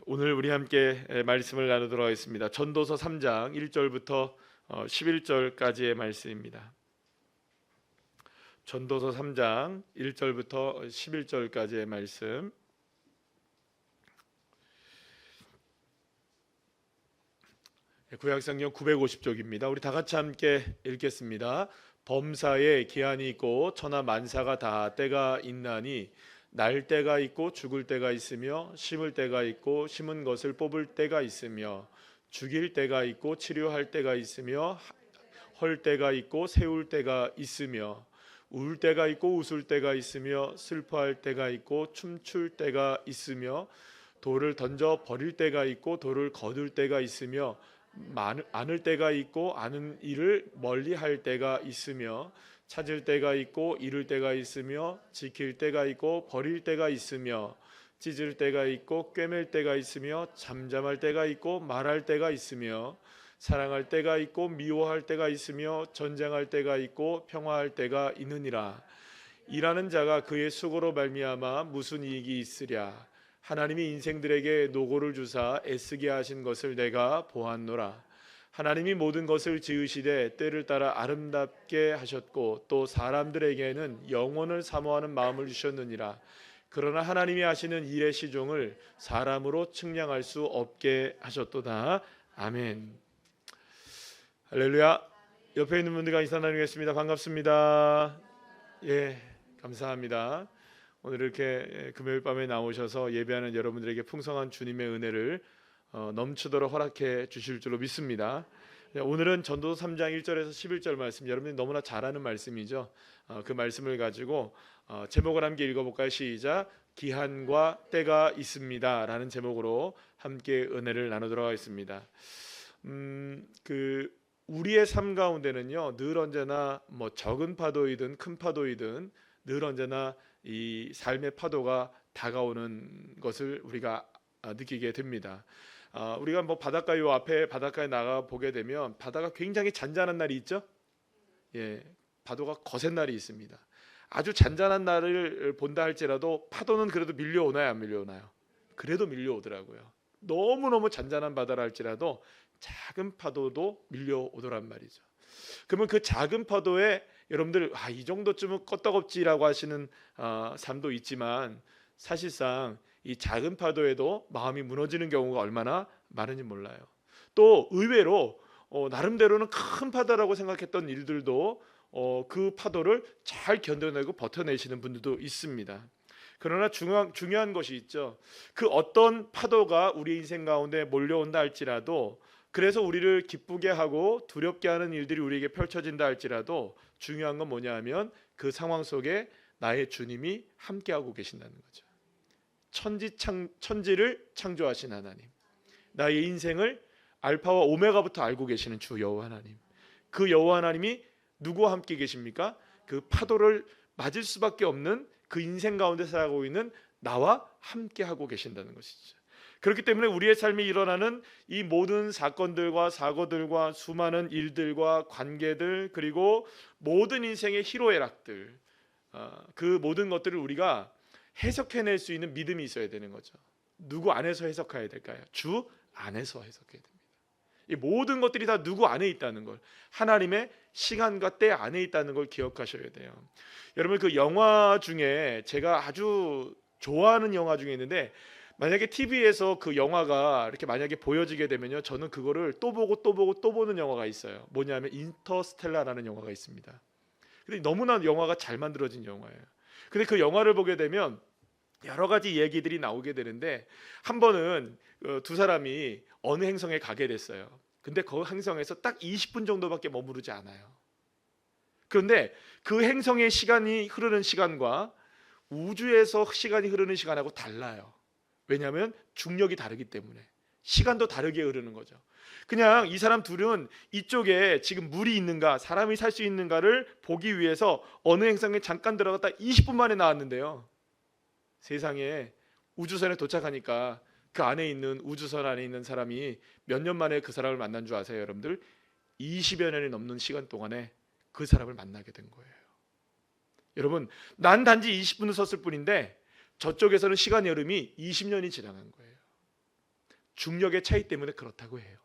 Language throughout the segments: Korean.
오늘 우리 함께 말씀을 나누도록 하겠습니다. 전도서 3장 1절부터 11절까지의 말씀입니다. 전도서 3장 1절부터 11절까지의 말씀. 구약성경 950쪽입니다. 우리 다 같이 함께 읽겠습니다. 범사에 기한이 있고 천하 만사가 다 때가 있나니 날 때가 있고 죽을 때가 있으며 심을 때가 있고 심은 것을 뽑을 때가 있으며 죽일 때가 있고 치료할 때가 있으며 헐 때가 있고 세울 때가 있으며 울 때가 있고 웃을 때가 있으며 슬퍼할 때가 있고 춤출 때가 있으며 돌을 던져 버릴 때가 있고 돌을 거둘 때가 있으며 아는 때가 있고 아는 일을 멀리할 때가 있으며 찾을 때가 있고 잃을 때가 있으며 지킬 때가 있고 버릴 때가 있으며 찢을 때가 있고 꿰맬 때가 있으며 잠잠할 때가 있고 말할 때가 있으며 사랑할 때가 있고 미워할 때가 있으며 전쟁할 때가 있고 평화할 때가 있느니라. 일하는 자가 그의 수고로 말미암아 무슨 이익이 있으랴. 하나님이 인생들에게 노고를 주사 애쓰게 하신 것을 내가 보았노라. 하나님이 모든 것을 지으시되 때를 따라 아름답게 하셨고 또 사람들에게는 영혼을 사모하는 마음을 주셨느니라. 그러나 하나님이 하시는 일의 시종을 사람으로 측량할 수 없게 하셨도다. 아멘. 할렐루야. 옆에 있는 분들과 인사 나누겠습니다. 반갑습니다. 예, 감사합니다. 오늘 이렇게 금요일 밤에 나오셔서 예배하는 여러분들에게 풍성한 주님의 은혜를 넘치도록 허락해 주실 줄로 믿습니다. 오늘은 전도서 3장 1절에서 11절 말씀, 여러분들이 너무나 잘 아는 말씀이죠. 그 말씀을 가지고 제목을 함께 읽어볼까요? 시작. 기한과 때가 있습니다 라는 제목으로 함께 은혜를 나누도록 하겠습니다. 우리의 삶 가운데는요, 늘 언제나 적은 파도이든 큰 파도이든 늘 언제나 이 삶의 파도가 다가오는 것을 우리가 느끼게 됩니다. 우리가 바닷가 요 앞에 바닷가에 나가 보게 되면 바다가 굉장히 잔잔한 날이 있죠. 예, 파도가 거센 날이 있습니다. 아주 잔잔한 날을 본다 할지라도 파도는 그래도 밀려오나요, 안 밀려오나요? 그래도 밀려오더라고요. 너무너무 잔잔한 바다라 할지라도 작은 파도도 밀려오더란 말이죠. 그러면 그 작은 파도에 여러분들 이 정도쯤은 껐떡없지라고 하시는 삶도 있지만 사실상 이 작은 파도에도 마음이 무너지는 경우가 얼마나 많은지 몰라요. 또 의외로 나름대로는 큰 파도라고 생각했던 일들도 그 파도를 잘 견뎌내고 버텨내시는 분들도 있습니다. 그러나 중요한 것이 있죠. 그 어떤 파도가 우리 인생 가운데 몰려온다 할지라도, 그래서 우리를 기쁘게 하고 두렵게 하는 일들이 우리에게 펼쳐진다 할지라도 중요한 건 뭐냐 하면 그 상황 속에 나의 주님이 함께하고 계신다는 거죠. 천지를 창조하신 하나님, 나의 인생을 알파와 오메가부터 알고 계시는 주 여호와 하나님, 그 여호와 하나님이 누구와 함께 계십니까? 그 파도를 맞을 수밖에 없는 그 인생 가운데 살아가고 있는 나와 함께하고 계신다는 것이죠. 그렇기 때문에 우리의 삶에 일어나는 이 모든 사건들과 사고들과 수많은 일들과 관계들, 그리고 모든 인생의 희로애락들, 그 모든 것들을 우리가 해석해낼 수 있는 믿음이 있어야 되는 거죠. 누구 안에서 해석해야 될까요? 주 안에서 해석해야 됩니다. 이 모든 것들이 다 누구 안에 있다는 걸, 하나님의 시간과 때 안에 있다는 걸 기억하셔야 돼요. 여러분, 그 영화 중에 제가 아주 좋아하는 영화 중에 있는데, 만약에 TV에서 그 영화가 이렇게 만약에 보여지게 되면요, 저는 그거를 또 보고 또 보고 또 보는 영화가 있어요. 뭐냐면 인터스텔라라는 영화가 있습니다. 근데 너무나 영화가 잘 만들어진 영화예요. 근데 그 영화를 보게 되면 여러 가지 얘기들이 나오게 되는데, 한 번은 두 사람이 어느 행성에 가게 됐어요. 근데 그 행성에서 딱 20분 정도밖에 머무르지 않아요. 그런데 그 행성의 시간이 흐르는 시간과 우주에서 시간이 흐르는 시간하고 달라요. 왜냐하면 중력이 다르기 때문에 시간도 다르게 흐르는 거죠. 그냥 이 사람 둘은 이쪽에 지금 물이 있는가, 사람이 살 수 있는가를 보기 위해서 어느 행성에 잠깐 들어갔다 20분 만에 나왔는데요, 세상에 우주선에 도착하니까 그 안에 있는, 우주선 안에 있는 사람이 몇 년 만에 그 사람을 만난 줄 아세요, 여러분들? 20여 년이 넘는 시간 동안에 그 사람을 만나게 된 거예요. 여러분, 난 단지 20분을 섰을 뿐인데 저쪽에서는 시간의 흐름이 20년이 지나간 거예요. 중력의 차이 때문에 그렇다고 해요.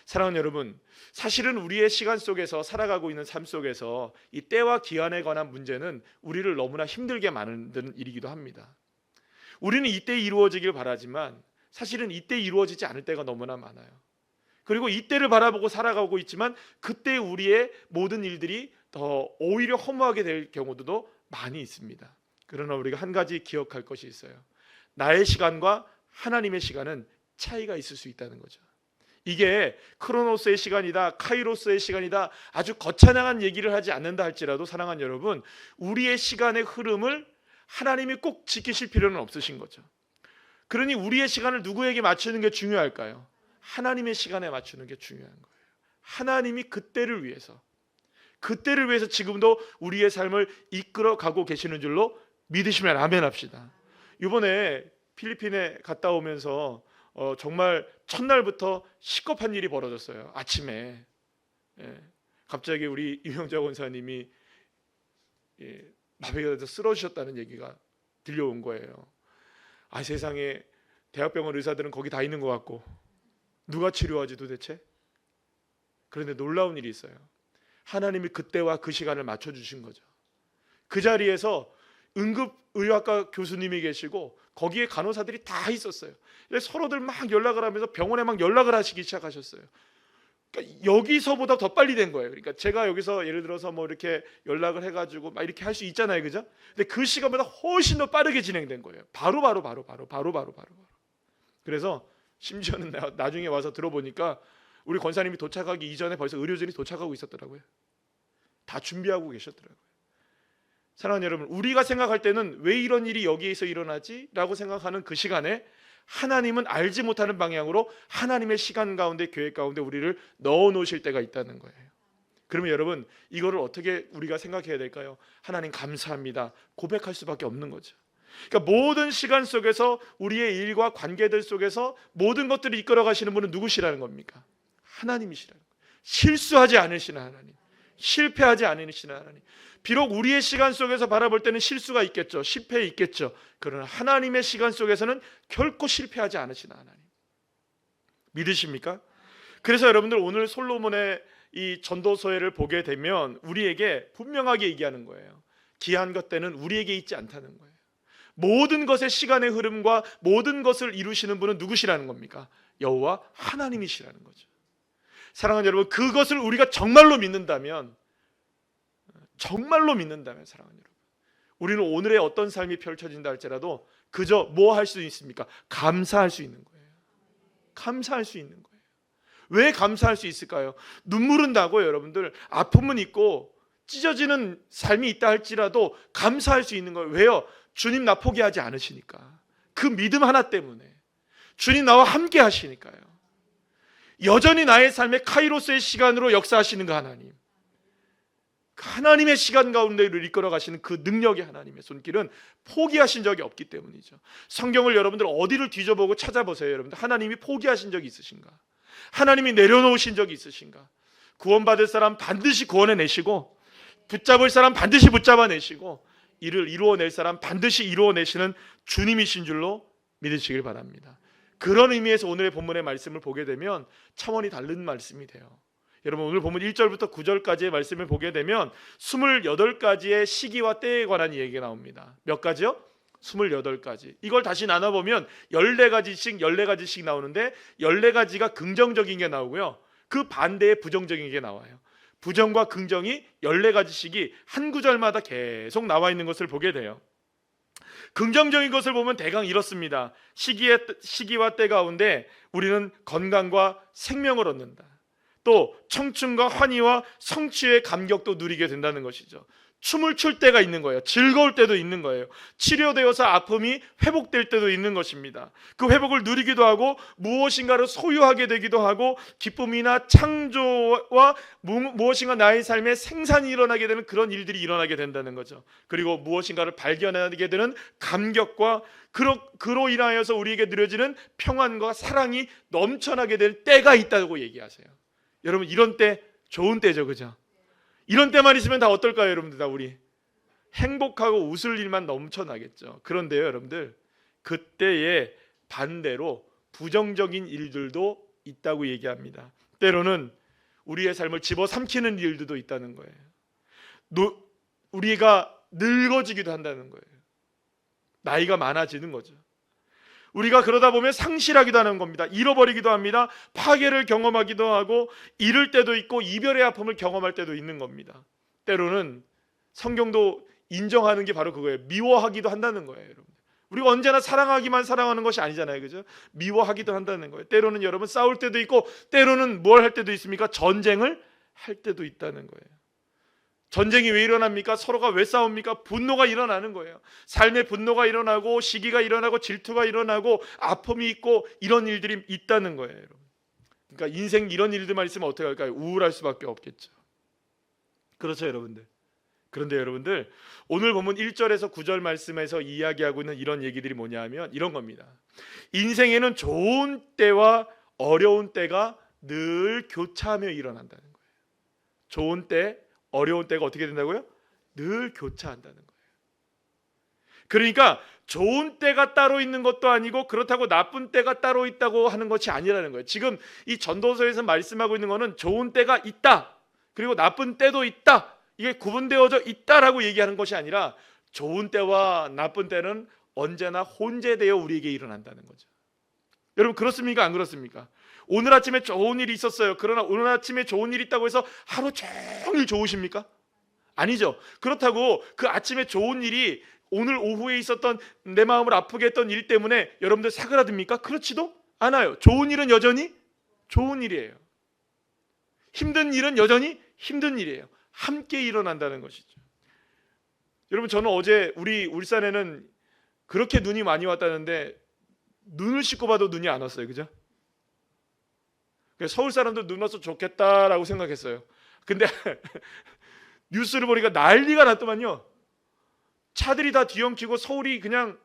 사랑하는 여러분, 사실은 우리의 시간 속에서 살아가고 있는 삶 속에서 이 때와 기한에 관한 문제는 우리를 너무나 힘들게 만드는 일이기도 합니다. 우리는 이때 이루어지길 바라지만 사실은 이때 이루어지지 않을 때가 너무나 많아요. 그리고 이때를 바라보고 살아가고 있지만 그때 우리의 모든 일들이 더 오히려 허무하게 될 경우도 많이 있습니다. 그러나 우리가 한 가지 기억할 것이 있어요. 나의 시간과 하나님의 시간은 차이가 있을 수 있다는 거죠. 이게 크로노스의 시간이다, 카이로스의 시간이다, 아주 거창한 얘기를 하지 않는다 할지라도 사랑하는 여러분, 우리의 시간의 흐름을 하나님이 꼭 지키실 필요는 없으신 거죠. 그러니 우리의 시간을 누구에게 맞추는 게 중요할까요? 하나님의 시간에 맞추는 게 중요한 거예요. 하나님이 그때를 위해서 지금도 우리의 삶을 이끌어가고 계시는 줄로 믿으시면 아멘 합시다. 이번에 필리핀에 갔다 오면서 정말 첫날부터 시급한 일이 벌어졌어요. 아침에 갑자기 우리 이명자 권사님이 마비가 돼서 쓰러지셨다는 얘기가 들려온 거예요. 아, 세상에 대학병원 의사들은 거기 다 있는 것 같고 누가 치료하지 도대체? 그런데 놀라운 일이 있어요. 하나님이 그때와 그 시간을 맞춰주신 거죠. 그 자리에서 응급의학과 교수님이 계시고 거기에 간호사들이 다 있었어요. 서로들 막 연락을 하면서 병원에 막 연락을 하시기 시작하셨어요. 그러니까 여기서보다 더 빨리 된 거예요. 그러니까 제가 여기서 예를 들어서 뭐 이렇게 연락을 해가지고 막 이렇게 할 수 있잖아요, 그죠? 근데 그 시간보다 훨씬 더 빠르게 진행된 거예요. 바로. 그래서 심지어는 나중에 와서 들어보니까 우리 권사님이 도착하기 이전에 벌써 의료진이 도착하고 있었더라고요. 다 준비하고 계셨더라고요. 사랑하는 여러분, 우리가 생각할 때는 왜 이런 일이 여기에서 일어나지? 라고 생각하는 그 시간에 하나님은 알지 못하는 방향으로 하나님의 시간 가운데, 계획 가운데 우리를 넣어 놓으실 때가 있다는 거예요. 그러면 여러분, 이거를 어떻게 우리가 생각해야 될까요? 하나님 감사합니다, 고백할 수밖에 없는 거죠. 그러니까 모든 시간 속에서 우리의 일과 관계들 속에서 모든 것들을 이끌어 가시는 분은 누구시라는 겁니까? 하나님이시라는 거예요. 실수하지 않으시는 하나님, 실패하지 않으시는 하나님. 비록 우리의 시간 속에서 바라볼 때는 실수가 있겠죠, 실패 있겠죠. 그러나 하나님의 시간 속에서는 결코 실패하지 않으시는 하나님. 믿으십니까? 그래서 여러분들 오늘 솔로몬의 이 전도서회를 보게 되면 우리에게 분명하게 얘기하는 거예요. 기한 것 때는 우리에게 있지 않다는 거예요. 모든 것의 시간의 흐름과 모든 것을 이루시는 분은 누구시라는 겁니까? 여호와 하나님이시라는 거죠. 사랑하는 여러분, 그것을 우리가 정말로 믿는다면 사랑하는 여러분, 우리는 오늘의 어떤 삶이 펼쳐진다 할지라도 그저 뭐 할 수 있습니까? 감사할 수 있는 거예요. 감사할 수 있는 거예요. 왜 감사할 수 있을까요? 눈물은 나고 여러분들 아픔은 있고 찢어지는 삶이 있다 할지라도 감사할 수 있는 거예요. 왜요? 주님 나 포기하지 않으시니까. 그 믿음 하나 때문에. 주님 나와 함께 하시니까요. 여전히 나의 삶에 카이로스의 시간으로 역사하시는 그 하나님, 하나님의 시간 가운데를 이끌어 가시는 그 능력의 하나님의 손길은 포기하신 적이 없기 때문이죠. 성경을 여러분들 어디를 뒤져보고 찾아보세요. 여러분들 하나님이 포기하신 적이 있으신가? 하나님이 내려놓으신 적이 있으신가? 구원받을 사람 반드시 구원해내시고 붙잡을 사람 반드시 붙잡아내시고 이를 이루어낼 사람 반드시 이루어내시는 주님이신 줄로 믿으시길 바랍니다. 그런 의미에서 오늘의 본문의 말씀을 보게 되면 차원이 다른 말씀이 돼요. 여러분, 오늘 본문 1절부터 9절까지의 말씀을 보게 되면 28가지의 시기와 때에 관한 얘기가 나옵니다. 몇 가지요? 28가지. 이걸 다시 나눠보면 14가지씩 나오는데 14가지가 긍정적인 게 나오고요, 그 반대에 부정적인 게 나와요. 부정과 긍정이 14가지씩이 한 구절마다 계속 나와 있는 것을 보게 돼요. 긍정적인 것을 보면 대강 이렇습니다. 시기와 때 가운데 우리는 건강과 생명을 얻는다. 또 청춘과 환희와 성취의 감격도 누리게 된다는 것이죠. 춤을 출 때가 있는 거예요. 즐거울 때도 있는 거예요. 치료되어서 아픔이 회복될 때도 있는 것입니다. 그 회복을 누리기도 하고 무엇인가를 소유하게 되기도 하고 기쁨이나 창조와 무엇인가 나의 삶에 생산이 일어나게 되는 그런 일들이 일어나게 된다는 거죠. 그리고 무엇인가를 발견하게 되는 감격과 그로 인하여서 우리에게 누려지는 평안과 사랑이 넘쳐나게 될 때가 있다고 얘기하세요. 여러분, 이런 때 좋은 때죠, 그죠? 이런 때만 있으면 다 어떨까요, 여러분들? 다 우리 행복하고 웃을 일만 넘쳐나겠죠. 그런데요, 여러분들, 그때에 반대로 부정적인 일들도 있다고 얘기합니다. 때로는 우리의 삶을 집어삼키는 일들도 있다는 거예요. 우리가 늙어지기도 한다는 거예요. 나이가 많아지는 거죠. 우리가 그러다 보면 상실하기도 하는 겁니다. 잃어버리기도 합니다. 파괴를 경험하기도 하고 잃을 때도 있고 이별의 아픔을 경험할 때도 있는 겁니다. 때로는 성경도 인정하는 게 바로 그거예요. 미워하기도 한다는 거예요, 여러분. 우리가 언제나 사랑하기만 사랑하는 것이 아니잖아요, 그죠? 미워하기도 한다는 거예요. 때로는 여러분 싸울 때도 있고, 때로는 뭘 할 때도 있습니까? 전쟁을 할 때도 있다는 거예요. 전쟁이 왜 일어납니까? 서로가 왜 싸웁니까? 분노가 일어나는 거예요. 삶의 분노가 일어나고, 시기가 일어나고, 질투가 일어나고, 아픔이 있고, 이런 일들이 있다는 거예요, 여러분. 그러니까 인생 이런 일들만 있으면 어떻게 할까요? 우울할 수밖에 없겠죠. 그렇죠, 여러분들. 그런데 여러분들, 오늘 본문 1절에서 9절 말씀에서 이야기하고 있는 이런 얘기들이 뭐냐 하면 이런 겁니다. 인생에는 좋은 때와 어려운 때가 늘 교차하며 일어난다는 거예요. 좋은 때, 어려운 때가 어떻게 된다고요? 늘 교차한다는 거예요. 그러니까 좋은 때가 따로 있는 것도 아니고 그렇다고 나쁜 때가 따로 있다고 하는 것이 아니라는 거예요. 지금 이 전도서에서 말씀하고 있는 것은 좋은 때가 있다, 그리고 나쁜 때도 있다, 이게 구분되어져 있다라고 얘기하는 것이 아니라 좋은 때와 나쁜 때는 언제나 혼재되어 우리에게 일어난다는 거죠. 여러분 그렇습니까? 안 그렇습니까? 오늘 아침에 좋은 일이 있었어요. 그러나 오늘 아침에 좋은 일이 있다고 해서 하루 종일 좋으십니까? 아니죠. 그렇다고 그 아침에 좋은 일이 오늘 오후에 있었던 내 마음을 아프게 했던 일 때문에 여러분들 사그라듭니까? 그렇지도 않아요. 좋은 일은 여전히 좋은 일이에요. 힘든 일은 여전히 힘든 일이에요. 함께 일어난다는 것이죠. 여러분 저는 어제 우리 울산에는 그렇게 눈이 많이 왔다는데 눈을 씻고 봐도 눈이 안 왔어요. 그죠? 서울 사람들 눈 와서 좋겠다라고 생각했어요. 근데 뉴스를 보니까 난리가 났더만요. 차들이 다 뒤엉키고 서울이 그냥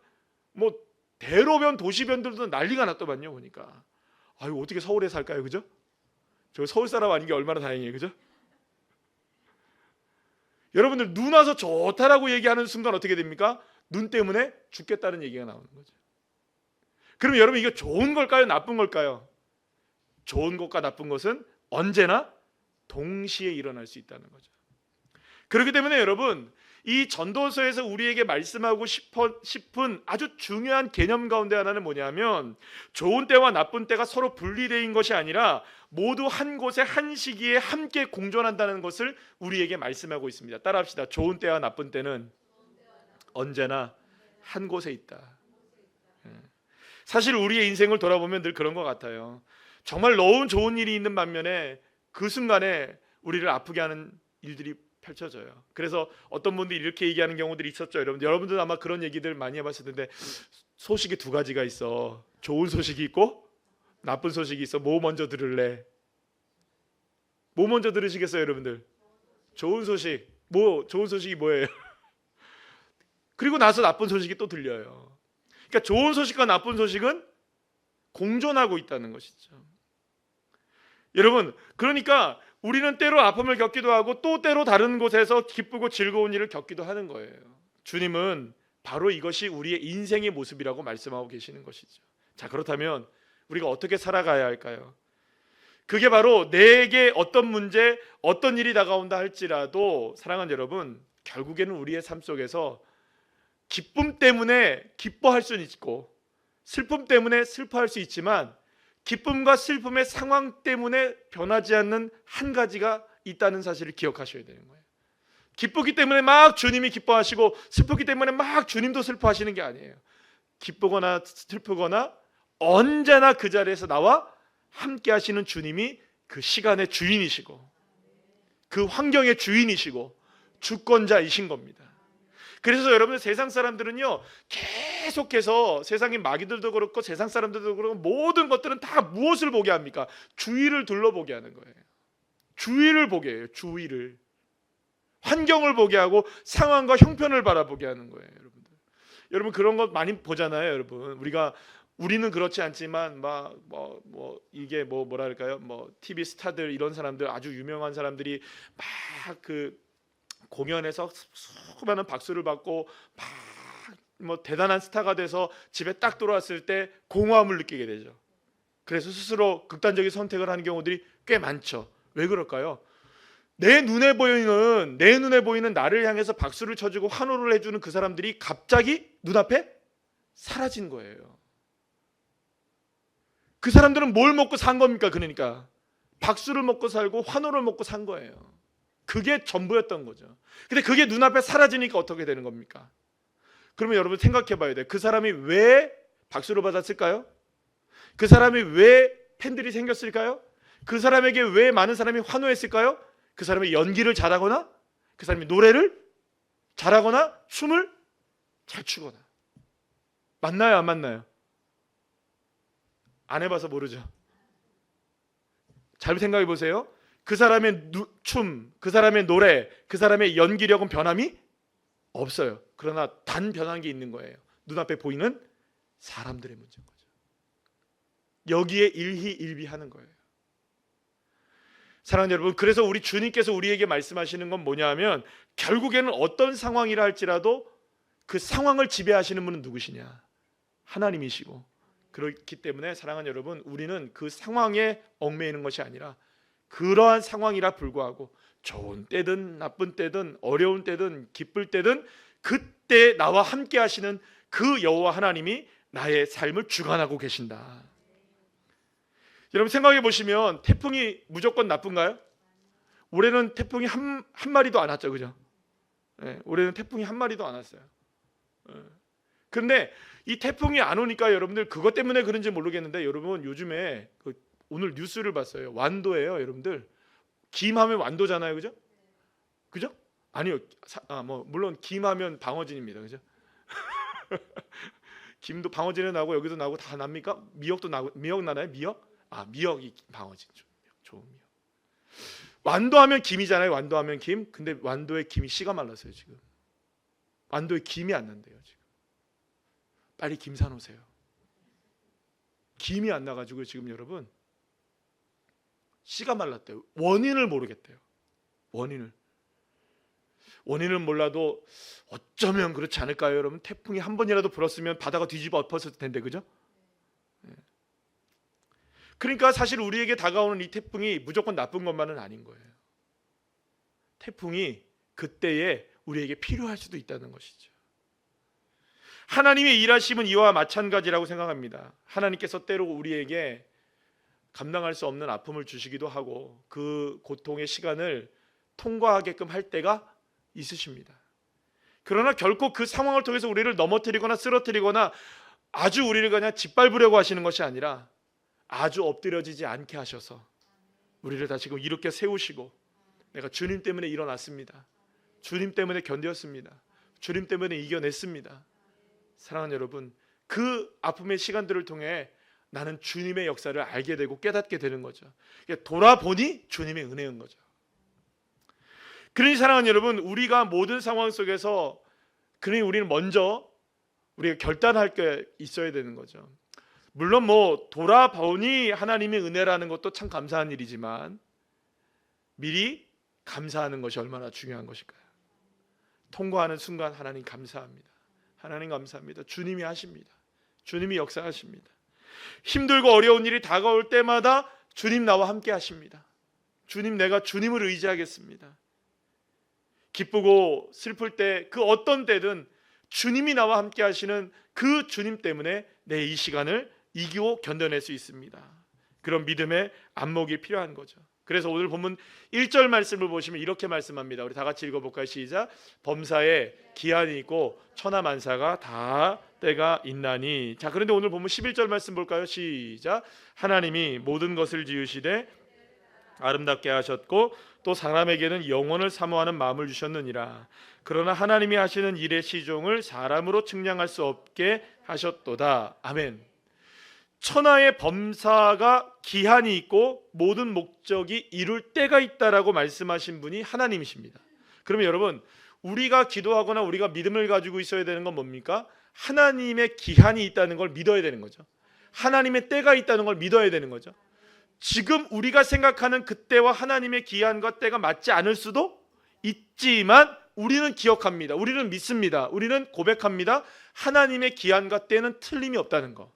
뭐 대로변 도시변들도 난리가 났더만요. 보니까 아유 어떻게 서울에 살까요? 그죠? 저 서울 사람 아닌 게 얼마나 다행이에요. 그죠? 여러분들 눈 와서 좋다라고 얘기하는 순간 어떻게 됩니까? 눈 때문에 죽겠다는 얘기가 나오는 거죠. 그럼 여러분 이게 좋은 걸까요? 나쁜 걸까요? 좋은 것과 나쁜 것은 언제나 동시에 일어날 수 있다는 거죠. 그렇기 때문에 여러분 이 전도서에서 우리에게 말씀하고 싶은 아주 중요한 개념 가운데 하나는 뭐냐면 좋은 때와 나쁜 때가 서로 분리된 것이 아니라 모두 한 곳에 한 시기에 함께 공존한다는 것을 우리에게 말씀하고 있습니다. 따라합시다. 좋은 때와 나쁜 때는 언제나 한 곳에 있다. 사실 우리의 인생을 돌아보면 늘 그런 것 같아요. 정말 너무 좋은 일이 있는 반면에 그 순간에 우리를 아프게 하는 일들이 펼쳐져요. 그래서 어떤 분들이 이렇게 얘기하는 경우들이 있었죠. 여러분들 아마 그런 얘기들 많이 해봤을 텐데 소식이 두 가지가 있어. 좋은 소식이 있고 나쁜 소식이 있어. 뭐 먼저 들을래? 뭐 먼저 들으시겠어요, 여러분들? 좋은 소식. 좋은 소식이 뭐예요? 그리고 나서 나쁜 소식이 또 들려요. 그러니까 좋은 소식과 나쁜 소식은 공존하고 있다는 것이죠. 여러분, 그러니까 우리는 때로 아픔을 겪기도 하고 또 때로 다른 곳에서 기쁘고 즐거운 일을 겪기도 하는 거예요. 주님은 바로 이것이 우리의 인생의 모습이라고 말씀하고 계시는 것이죠. 자, 그렇다면 우리가 어떻게 살아가야 할까요? 그게 바로 내게 어떤 문제, 어떤 일이 다가온다 할지라도 사랑하는 여러분, 결국에는 우리의 삶 속에서 기쁨 때문에 기뻐할 수는 있고 슬픔 때문에 슬퍼할 수 있지만 기쁨과 슬픔의 상황 때문에 변하지 않는 한 가지가 있다는 사실을 기억하셔야 되는 거예요. 기쁘기 때문에 막 주님이 기뻐하시고 슬프기 때문에 막 주님도 슬퍼하시는 게 아니에요. 기쁘거나 슬프거나 언제나 그 자리에서 나와 함께 하시는 주님이 그 시간의 주인이시고 그 환경의 주인이시고 주권자이신 겁니다. 그래서 여러분 세상 사람들은요 계속해서 세상의 마귀들도 그렇고 세상 사람들도 그렇고 모든 것들은 다 무엇을 보게 합니까? 주위를 둘러보게 하는 거예요. 주위를 보게 해요. 주위를. 환경을 보게 하고 상황과 형편을 바라보게 하는 거예요. 여러분들. 여러분 그런 것 많이 보잖아요. 여러분 우리는 그렇지 않지만 이게 뭐랄까요? TV 스타들 이런 사람들 아주 유명한 사람들이 막 그 공연에서 수많은 박수를 받고 막 대단한 스타가 돼서 집에 딱 돌아왔을 때 공허함을 느끼게 되죠. 그래서 스스로 극단적인 선택을 하는 경우들이 꽤 많죠. 왜 그럴까요? 내 눈에 보이는 나를 향해서 박수를 쳐주고 환호를 해주는 그 사람들이 갑자기 눈앞에 사라진 거예요. 그 사람들은 뭘 먹고 산 겁니까? 그러니까 박수를 먹고 살고 환호를 먹고 산 거예요. 그게 전부였던 거죠. 근데 그게 눈앞에 사라지니까 어떻게 되는 겁니까? 그러면 여러분 생각해 봐야 돼요. 그 사람이 왜 박수를 받았을까요? 그 사람이 왜 팬들이 생겼을까요? 그 사람에게 왜 많은 사람이 환호했을까요? 그 사람이 연기를 잘하거나, 그 사람이 노래를 잘하거나, 춤을 잘 추거나. 맞나요? 안 맞나요? 안 해봐서 모르죠. 잘 생각해 보세요. 그 사람의 춤, 그 사람의 노래, 그 사람의 연기력은 변함이 없어요. 그러나 단 변한 게 있는 거예요. 눈앞에 보이는 사람들의 문제인 거죠. 여기에 일희일비하는 거예요. 사랑하는 여러분, 그래서 우리 주님께서 우리에게 말씀하시는 건 뭐냐 하면 결국에는 어떤 상황이라 할지라도 그 상황을 지배하시는 분은 누구시냐? 하나님이시고, 그렇기 때문에 사랑하는 여러분, 우리는 그 상황에 얽매이는 것이 아니라 그러한 상황이라 불구하고 좋은 때든 나쁜 때든 어려운 때든 기쁠 때든 그때 나와 함께 하시는 그 여호와 하나님이 나의 삶을 주관하고 계신다. 여러분 생각해 보시면 태풍이 무조건 나쁜가요? 올해는 태풍이 한 마리도 안 왔죠, 그죠? 네, 올해는 태풍이 한 마리도 안 왔어요. 그런데 이 태풍이 안 오니까 여러분들 그것 때문에 그런지 모르겠는데 여러분 요즘에 오늘 뉴스를 봤어요. 완도예요, 여러분들. 김하면 완도잖아요, 그죠? 그죠? 아니요, 물론 김하면 방어진입니다, 그죠? 김도 방어진에 나고 여기도 나고 다 납니까? 미역도 나고 미역 나나요? 미역? 미역이 방어진 좋은 미역. 완도하면 김이잖아요. 완도하면 김. 근데 완도의 김이 씨가 말랐어요 지금. 완도에 김이 안 난대요 지금. 빨리 김 사놓으세요. 김이 안 나가지고 지금 여러분 씨가 말랐대요. 원인을 모르겠대요. 원인을 몰라도 어쩌면 그렇지 않을까요, 여러분? 태풍이 한 번이라도 불었으면 바다가 뒤집어 엎었을 텐데, 그죠? 그러니까 사실 우리에게 다가오는 이 태풍이 무조건 나쁜 것만은 아닌 거예요. 태풍이 그때에 우리에게 필요할 수도 있다는 것이죠. 하나님의 일하심은 이와 마찬가지라고 생각합니다. 하나님께서 때로 우리에게 감당할 수 없는 아픔을 주시기도 하고 그 고통의 시간을 통과하게끔 할 때가 있으십니다. 그러나 결코 그 상황을 통해서 우리를 넘어뜨리거나 쓰러뜨리거나 아주 우리를 그냥 짓밟으려고 하시는 것이 아니라 아주 엎드려지지 않게 하셔서 우리를 다시금 이렇게 세우시고 내가 주님 때문에 일어났습니다. 주님 때문에 견뎠습니다. 주님 때문에 이겨냈습니다. 사랑하는 여러분, 그 아픔의 시간들을 통해 나는 주님의 역사를 알게 되고 깨닫게 되는 거죠. 돌아보니 주님의 은혜인 거죠. 그러니 사랑하는 여러분, 우리가 모든 상황 속에서 그러니 우리는 먼저 우리가 결단할 게 있어야 되는 거죠. 물론 돌아보니 하나님의 은혜라는 것도 참 감사한 일이지만 미리 감사하는 것이 얼마나 중요한 것일까요? 통과하는 순간 하나님 감사합니다. 하나님 감사합니다. 주님이 하십니다. 주님이 역사하십니다. 힘들고 어려운 일이 다가올 때마다 주님 나와 함께 하십니다. 주님, 내가 주님을 의지하겠습니다. 기쁘고 슬플 때 그 어떤 때든 주님이 나와 함께 하시는 그 주님 때문에 내 이 시간을 이기고 견뎌낼 수 있습니다. 그런 믿음의 안목이 필요한 거죠. 그래서 오늘 본문 1절 말씀을 보시면 이렇게 말씀합니다. 우리 다 같이 읽어볼까요? 시작. 범사에 기한이 있고 천하만사가 다 때가 있나니. 자, 그런데 오늘 본문 11절 말씀 볼까요? 시작. 하나님이 모든 것을 지으시되 아름답게 하셨고 또 사람에게는 영원을 사모하는 마음을 주셨느니라. 그러나 하나님이 하시는 일의 시종을 사람으로 측량할 수 없게 하셨도다. 아멘. 천하의 범사가 기한이 있고 모든 목적이 이룰 때가 있다라고 말씀하신 분이 하나님이십니다. 그러면 여러분, 우리가 기도하거나 우리가 믿음을 가지고 있어야 되는 건 뭡니까? 하나님의 기한이 있다는 걸 믿어야 되는 거죠. 하나님의 때가 있다는 걸 믿어야 되는 거죠. 지금 우리가 생각하는 그때와 하나님의 기한과 때가 맞지 않을 수도 있지만 우리는 기억합니다. 우리는 믿습니다. 우리는 고백합니다. 하나님의 기한과 때는 틀림이 없다는 거.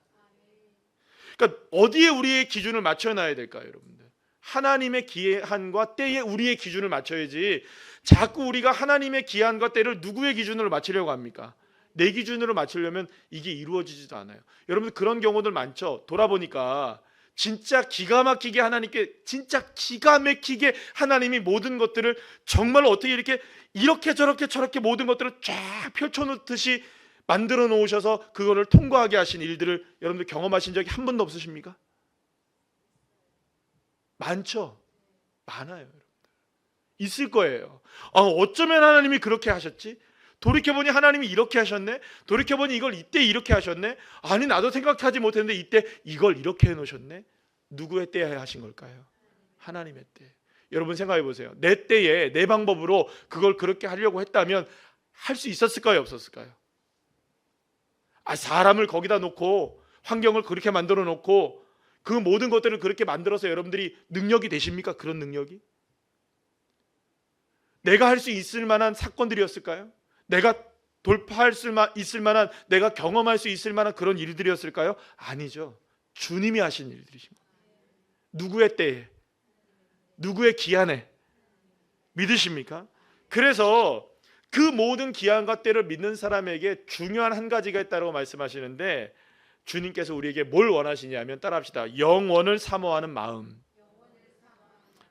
그러니까 어디에 우리의 기준을 맞춰놔야 될까요, 여러분들? 하나님의 기한과 때에 우리의 기준을 맞춰야지 자꾸 우리가 하나님의 기한과 때를 누구의 기준으로 맞추려고 합니까? 내 기준으로 맞추려면 이게 이루어지지도 않아요. 여러분들 그런 경우들 많죠. 돌아보니까 진짜 기가 막히게 하나님께 진짜 기가 막히게 하나님이 모든 것들을 정말 어떻게 이렇게 저렇게 모든 것들을 쫙 펼쳐놓듯이 만들어 놓으셔서 그거를 통과하게 하신 일들을 여러분들 경험하신 적이 한 번도 없으십니까? 많죠. 많아요, 여러분들. 있을 거예요. 어쩌면 하나님이 그렇게 하셨지? 돌이켜보니 하나님이 이렇게 하셨네? 돌이켜보니 이걸 이때 이렇게 하셨네? 아니 나도 생각하지 못했는데 이때 이걸 이렇게 해놓으셨네? 누구의 때에 하신 걸까요? 하나님의 때. 여러분 생각해 보세요. 내 때에 내 방법으로 그걸 그렇게 하려고 했다면 할 수 있었을까요? 없었을까요? 사람을 거기다 놓고 환경을 그렇게 만들어 놓고 그 모든 것들을 그렇게 만들어서 여러분들이 능력이 되십니까? 그런 능력이? 내가 할 수 있을 만한 사건들이었을까요? 내가 돌파할 수 있을 만한, 내가 경험할 수 있을 만한 그런 일들이었을까요? 아니죠. 주님이 하신 일들이십니다. 누구의 때에, 누구의 기한에 믿으십니까? 그래서 그 모든 기한과 때를 믿는 사람에게 중요한 한 가지가 있다고 말씀하시는데, 주님께서 우리에게 뭘 원하시냐면 따라합시다. 영원을 사모하는 마음.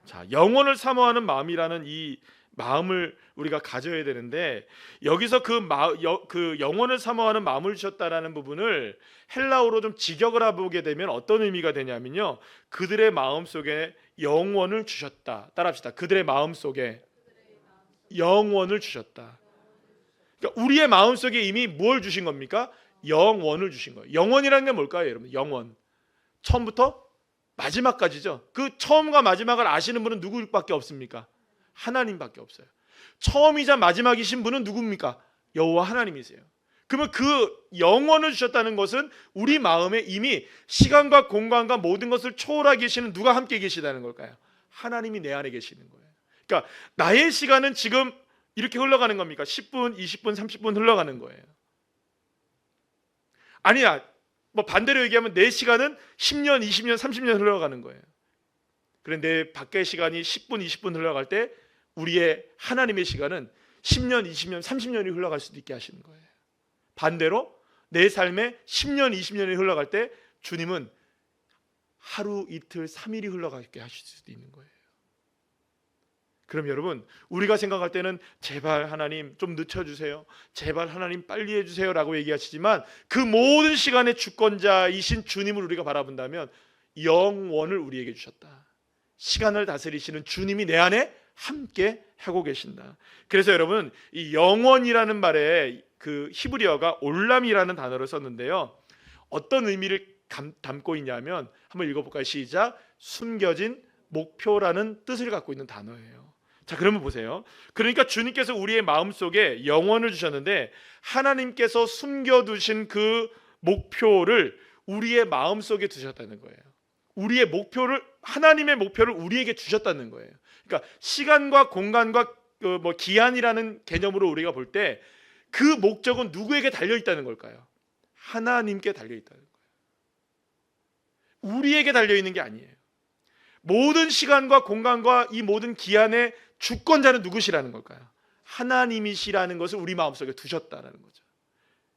자, 영원을 사모하는 마음이라는 이 마음을 우리가 가져야 되는데, 여기서 그 영원을 사모하는 마음을 주셨다라는 부분을 헬라어로 좀 직역을 해보게 되면 어떤 의미가 되냐면요, 그들의 마음 속에 영원을 주셨다. 따라합시다. 그들의 마음 속에 영원을 주셨다. 그러니까 우리의 마음 속에 이미 뭘 주신 겁니까? 영원을 주신 거예요. 영원이라는 게 뭘까요, 여러분? 영원. 처음부터 마지막까지죠. 그 처음과 마지막을 아시는 분은 누구밖에 없습니까? 하나님밖에 없어요. 처음이자 마지막이신 분은 누굽니까? 여호와 하나님이세요. 그러면 그 영원을 주셨다는 것은 우리 마음에 이미 시간과 공간과 모든 것을 초월하게 계시는 누가 함께 계시다는 걸까요? 하나님이 내 안에 계시는 거예요. 그러니까 나의 시간은 지금 이렇게 흘러가는 겁니까? 10분, 20분, 30분 흘러가는 거예요. 아니야. 반대로 얘기하면 내 시간은 10년, 20년, 30년 흘러가는 거예요. 그런데 내 밖의 시간이 10분, 20분 흘러갈 때 우리의 하나님의 시간은 10년, 20년, 30년이 흘러갈 수도 있게 하시는 거예요. 반대로 내 삶에 10년, 20년이 흘러갈 때 주님은 하루, 이틀, 3일이 흘러가게 하실 수도 있는 거예요. 그럼 여러분, 우리가 생각할 때는 제발 하나님 좀 늦춰주세요, 제발 하나님 빨리 해주세요 라고 얘기하시지만, 그 모든 시간의 주권자이신 주님을 우리가 바라본다면 영원을 우리에게 주셨다. 시간을 다스리시는 주님이 내 안에 함께 하고 계신다. 그래서 여러분, 이 영원이라는 말에 그 히브리어가 올람이라는 단어를 썼는데요, 어떤 의미를 담고 있냐면, 한번 읽어볼까요? 시작. 숨겨진 목표라는 뜻을 갖고 있는 단어예요. 자, 그러면 보세요. 그러니까 주님께서 우리의 마음속에 영원을 주셨는데, 하나님께서 숨겨두신 그 목표를 우리의 마음속에 두셨다는 거예요. 우리의 목표를, 하나님의 목표를 우리에게 주셨다는 거예요. 그러니까 시간과 공간과 기한이라는 개념으로 우리가 볼 때 그 목적은 누구에게 달려 있다는 걸까요? 하나님께 달려 있다는 거예요. 우리에게 달려 있는 게 아니에요. 모든 시간과 공간과 이 모든 기한의 주권자는 누구시라는 걸까요? 하나님이시라는 것을 우리 마음속에 두셨다라는 거죠.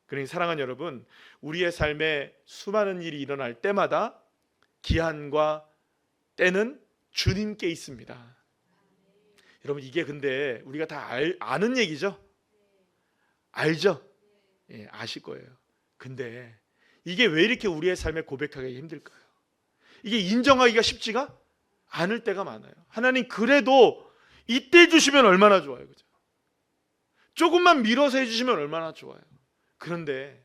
그러니 사랑하는 여러분, 우리의 삶에 수많은 일이 일어날 때마다 기한과 때는 주님께 있습니다. 여러분, 이게 근데 우리가 다 아는 얘기죠? 알죠? 예, 아실 거예요. 근데 이게 왜 이렇게 우리의 삶에 고백하기 힘들까요? 이게 인정하기가 쉽지가 않을 때가 많아요. 하나님, 그래도 이때 주시면 얼마나 좋아요, 그죠? 조금만 미뤄서 해주시면 얼마나 좋아요. 그런데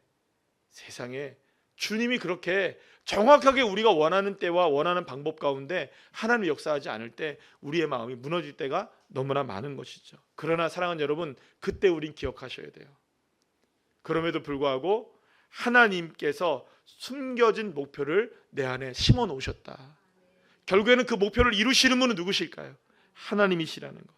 세상에 주님이 그렇게 정확하게 우리가 원하는 때와 원하는 방법 가운데 하나님 역사하지 않을 때 우리의 마음이 무너질 때가 너무나 많은 것이죠. 그러나 사랑하는 여러분, 그때 우린 기억하셔야 돼요. 그럼에도 불구하고 하나님께서 숨겨진 목표를 내 안에 심어 놓으셨다. 결국에는 그 목표를 이루시는 분은 누구실까요? 하나님이시라는 것.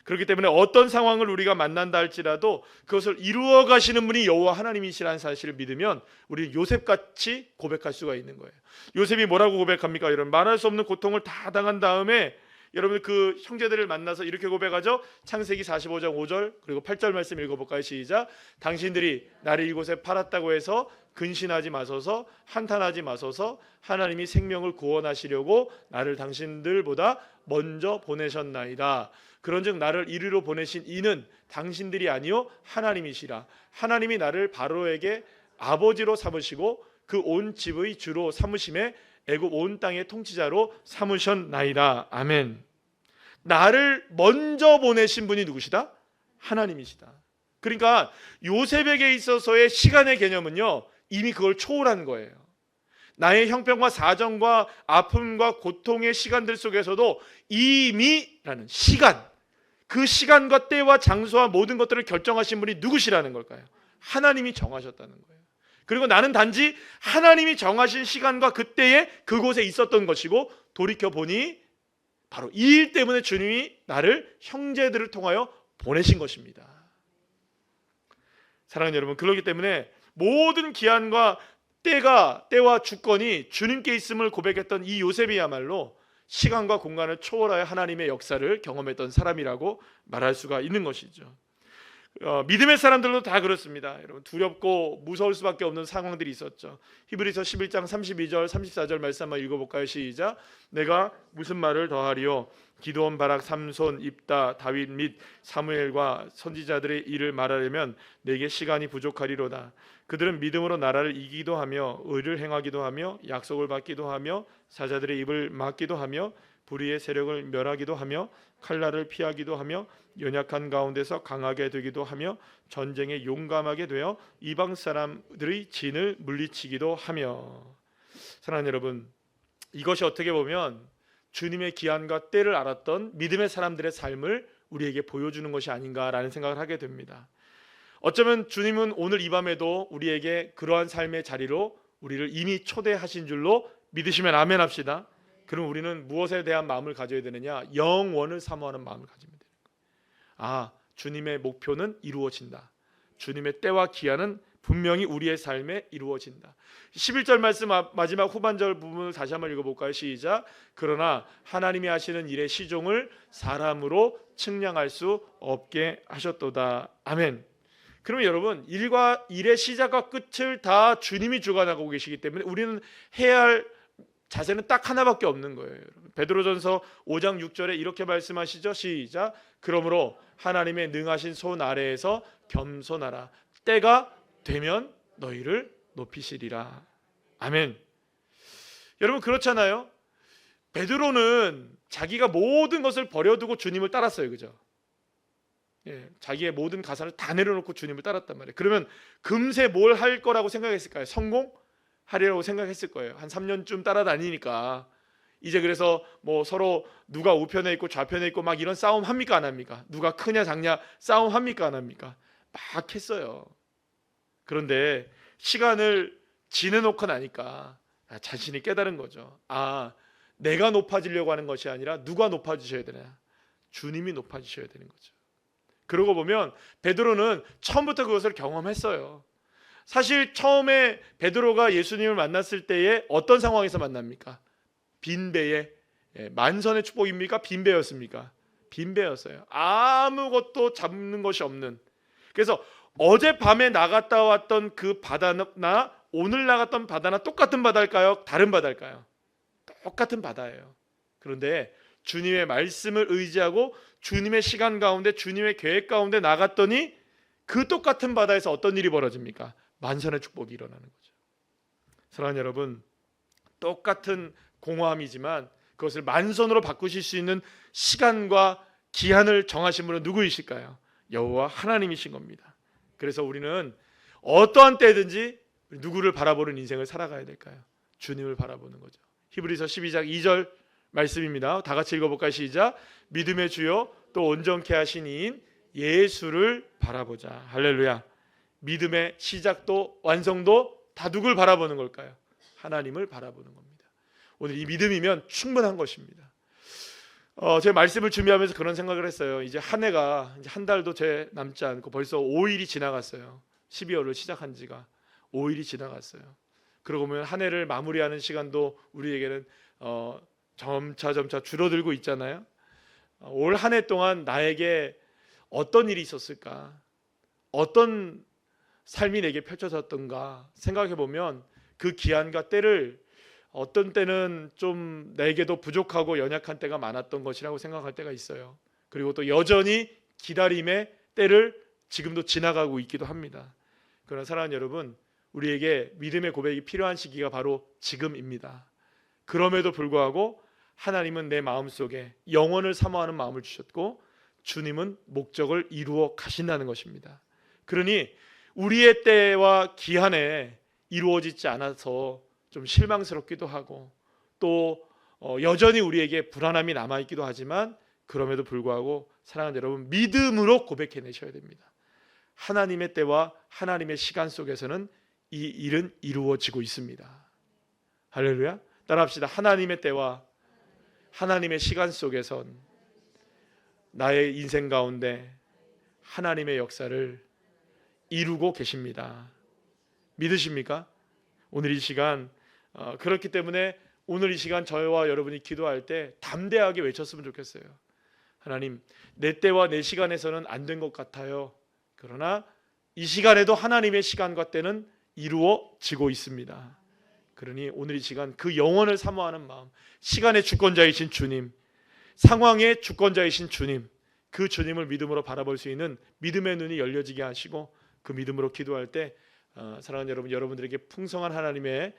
그렇기 때문에 어떤 상황을 우리가 만난다 할지라도 그것을 이루어 가시는 분이 여호와 하나님이시라는 사실을 믿으면 우리는 요셉같이 고백할 수가 있는 거예요. 요셉이 뭐라고 고백합니까? 여러분, 말할 수 없는 고통을 다 당한 다음에 여러분 그 형제들을 만나서 이렇게 고백하죠. 창세기 45장 5절 그리고 8절 말씀 읽어볼까요? 시작. 당신들이 나를 이곳에 팔았다고 해서 근신하지 마소서, 한탄하지 마소서. 하나님이 생명을 구원하시려고 나를 당신들보다 먼저 보내셨나이다. 그런즉 나를 이리로 보내신 이는 당신들이 아니요 하나님이시라. 하나님이 나를 바로에게 아버지로 삼으시고 그 온 집의 주로 삼으심에 애굽 온 땅의 통치자로 삼으셨나이다. 아멘. 나를 먼저 보내신 분이 누구시다? 하나님이시다. 그러니까 요셉에게 있어서의 시간의 개념은요, 이미 그걸 초월한 거예요. 나의 형편과 사정과 아픔과 고통의 시간들 속에서도 이미라는 시간, 그 시간과 때와 장소와 모든 것들을 결정하신 분이 누구시라는 걸까요? 하나님이 정하셨다는 거예요. 그리고 나는 단지 하나님이 정하신 시간과 그때에 그곳에 있었던 것이고, 돌이켜보니 바로 이 일 때문에 주님이 나를 형제들을 통하여 보내신 것입니다. 사랑하는 여러분, 그렇기 때문에 모든 기한과 때와 주권이 주님께 있음을 고백했던 이 요셉이야말로 시간과 공간을 초월하여 하나님의 역사를 경험했던 사람이라고 말할 수가 있는 것이죠. 믿음의 사람들도 다 그렇습니다. 여러분, 두렵고 무서울 수밖에 없는 상황들이 있었죠. 히브리서 11장 32절 34절 말씀 한번 읽어볼까요? 시작. 내가 무슨 말을 더하리요? 기드온, 바락, 삼손, 입다, 다윗 및 사무엘과 선지자들의 일을 말하려면 내게 시간이 부족하리로다. 그들은 믿음으로 나라를 이기기도 하며 의를 행하기도 하며 약속을 받기도 하며 사자들의 입을 막기도 하며 불의의 세력을 멸하기도 하며 칼날을 피하기도 하며 연약한 가운데서 강하게 되기도 하며 전쟁에 용감하게 되어 이방 사람들의 진을 물리치기도 하며. 사랑하는 여러분, 이것이 어떻게 보면 주님의 기한과 때를 알았던 믿음의 사람들의 삶을 우리에게 보여주는 것이 아닌가라는 생각을 하게 됩니다. 어쩌면 주님은 오늘 이 밤에도 우리에게 그러한 삶의 자리로 우리를 이미 초대하신 줄로 믿으시면 아멘 합시다. 그럼 우리는 무엇에 대한 마음을 가져야 되느냐? 영원을 사모하는 마음을 가지면 되는 거예요. 주님의 목표는 이루어진다. 주님의 때와 기한은 분명히 우리의 삶에 이루어진다. 11절 말씀 마지막 후반절 부분을 다시 한번 읽어볼까요? 시작. 그러나 하나님이 하시는 일의 시종을 사람으로 측량할 수 없게 하셨도다. 아멘. 그러면 여러분, 일의 시작과 끝을 다 주님이 주관하고 계시기 때문에 우리는 해야 할 자세는 딱 하나밖에 없는 거예요. 베드로전서 5장 6절에 이렇게 말씀하시죠. 시작. 그러므로 하나님의 능하신 손 아래에서 겸손하라. 때가 되면 너희를 높이시리라. 아멘. 여러분, 그렇잖아요. 베드로는 자기가 모든 것을 버려두고 주님을 따랐어요. 그죠? 자기의 모든 가산을 다 내려놓고 주님을 따랐단 말이에요. 그러면 금세 뭘 할 거라고 생각했을까요? 성공하리라고 생각했을 거예요. 한 3년쯤 따라다니니까 이제 그래서 뭐 서로 누가 우편에 있고 좌편에 있고 막 이런 싸움 합니까? 안 합니까? 누가 크냐 작냐 싸움 합니까? 안 합니까? 막 했어요. 그런데 시간을 지내놓고 나니까 자신이 깨달은 거죠. 내가 높아지려고 하는 것이 아니라 누가 높아지셔야 되나? 주님이 높아지셔야 되는 거죠. 그러고 보면 베드로는 처음부터 그것을 경험했어요. 사실 처음에 베드로가 예수님을 만났을 때에 어떤 상황에서 만납니까? 빈배에, 만선의 축복입니까? 빈배였습니까? 빈배였어요. 아무것도 잡는 것이 없는. 그래서 어젯밤에 나갔다 왔던 그 바다나 오늘 나갔던 바다나 똑같은 바다일까요? 다른 바다일까요? 똑같은 바다예요. 그런데 주님의 말씀을 의지하고 주님의 시간 가운데 주님의 계획 가운데 나갔더니 그 똑같은 바다에서 어떤 일이 벌어집니까? 만선의 축복이 일어나는 거죠. 사랑하는 여러분, 똑같은 공허함이지만 그것을 만선으로 바꾸실 수 있는 시간과 기한을 정하신 분은 누구이실까요? 여호와 하나님이신 겁니다. 그래서 우리는 어떠한 때든지 누구를 바라보는 인생을 살아가야 될까요? 주님을 바라보는 거죠. 히브리서 12장 2절 말씀입니다. 다 같이 읽어볼까요? 시작. 믿음의 주요 또 온전케 하신 이인 예수를 바라보자. 할렐루야. 믿음의 시작도 완성도 다 누굴 바라보는 걸까요? 하나님을 바라보는 겁니다. 오늘 이 믿음이면 충분한 것입니다. 제 말씀을 준비하면서 그런 생각을 했어요. 이제 한 해가 이제 한 달도 채 남지 않고 벌써 5일이 지나갔어요. 12월을 시작한 지가 5일이 지나갔어요. 그러고 보면 한 해를 마무리하는 시간도 우리에게는 점차 줄어들고 있잖아요. 올 한 해 동안 나에게 어떤 일이 있었을까? 어떤 삶이 내게 펼쳐졌던가 생각해 보면 그 기한과 때를 어떤 때는 좀 내게도 부족하고 연약한 때가 많았던 것이라고 생각할 때가 있어요. 그리고 또 여전히 기다림의 때를 지금도 지나가고 있기도 합니다. 그러나 사랑하는 여러분, 우리에게 믿음의 고백이 필요한 시기가 바로 지금입니다. 그럼에도 불구하고 하나님은 내 마음속에 영원을 사모하는 마음을 주셨고 주님은 목적을 이루어 가신다는 것입니다. 그러니 우리의 때와 기한에 이루어지지 않아서 좀 실망스럽기도 하고 또 여전히 우리에게 불안함이 남아있기도 하지만 그럼에도 불구하고 사랑하는 여러분, 믿음으로 고백해내셔야 됩니다. 하나님의 때와 하나님의 시간 속에서는 이 일은 이루어지고 있습니다. 할렐루야. 따라합시다. 하나님의 때와 하나님의 시간 속에선 나의 인생 가운데 하나님의 역사를 이루고 계십니다. 믿으십니까? 오늘 이 시간 그렇기 때문에 오늘 이 시간 저와 여러분이 기도할 때 담대하게 외쳤으면 좋겠어요. 하나님, 내 때와 내 시간에서는 안 된 것 같아요. 그러나 이 시간에도 하나님의 시간과 때는 이루어지고 있습니다. 그러니 오늘 이 시간 그 영원을 사모하는 마음, 시간의 주권자이신 주님, 상황의 주권자이신 주님, 그 주님을 믿음으로 바라볼 수 있는 믿음의 눈이 열려지게 하시고 그 믿음으로 기도할 때 사랑하는 여러분, 여러분들에게 풍성한 하나님의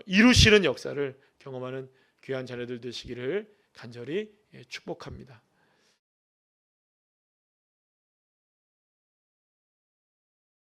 이루시는 역사를 경험하는 귀한 자녀들 되시기를 간절히 축복합니다.